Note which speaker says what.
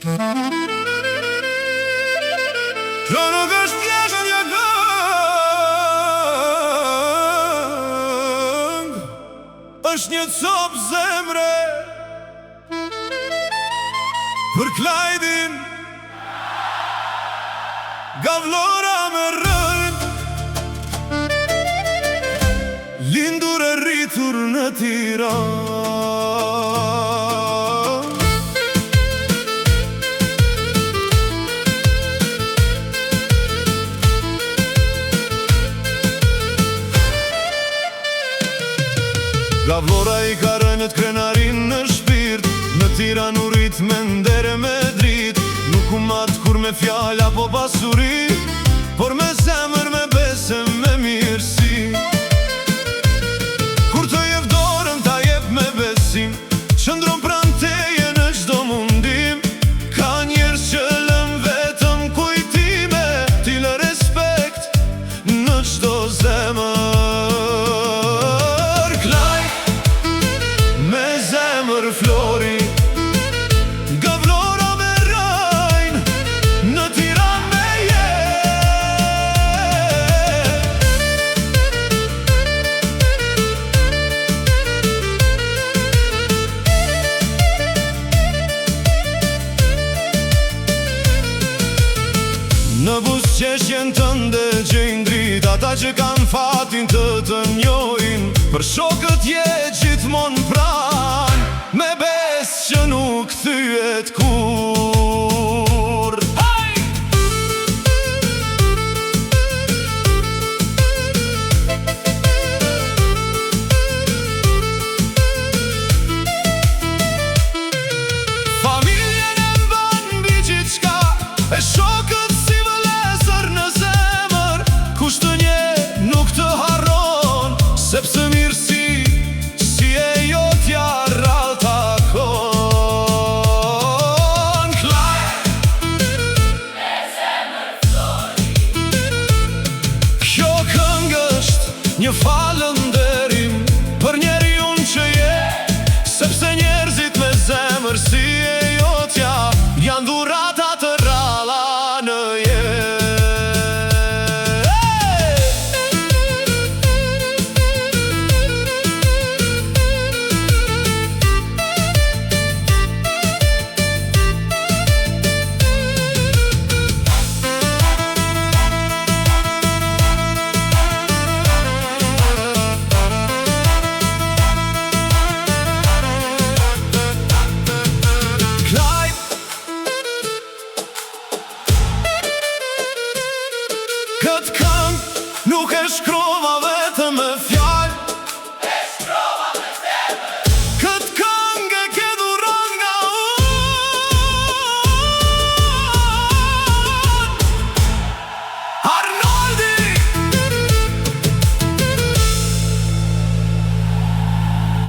Speaker 1: Kjo nuk është thjesht një këngë, është një copë zemre për Klajdin, Gavlora me rëjnë, lindur e rritur në Tiranë. Gavlora i ka rënët krenarin në shpirt, në Tiranë u rrit me ndere me drit. Nuk u matë kur me fjalla po pasuri, por me zemër, me besëm, me mirësi. Kur të jep dorën, ta jep me besim, qëndron pranë teje në çdo mundim. Ka njerëz që lëm vetëm kujtime, ti lë respekt në çdo zemër. Flori, Gavlora me rëjnë, në Tiranë me Në buzëqeshjen tënde gjejnë drit ata që kanë fatin të të njojnë. Për shokët je gjithmonë pranë, me besë që nuk thyet kur. Familjen e mban mbi gjithçka, e shokët si vëllezër në zemër. Kush të nje nuk të harron, sepse mirësi si e jotja rrallë takon. Klajd me zemër Flori, kjo këngë është një falënderim për njeriun që je, sepse njerëzit me zemër si e jotja janë dhurata të rralla në jetë. Këtë këngë nuk e shkrova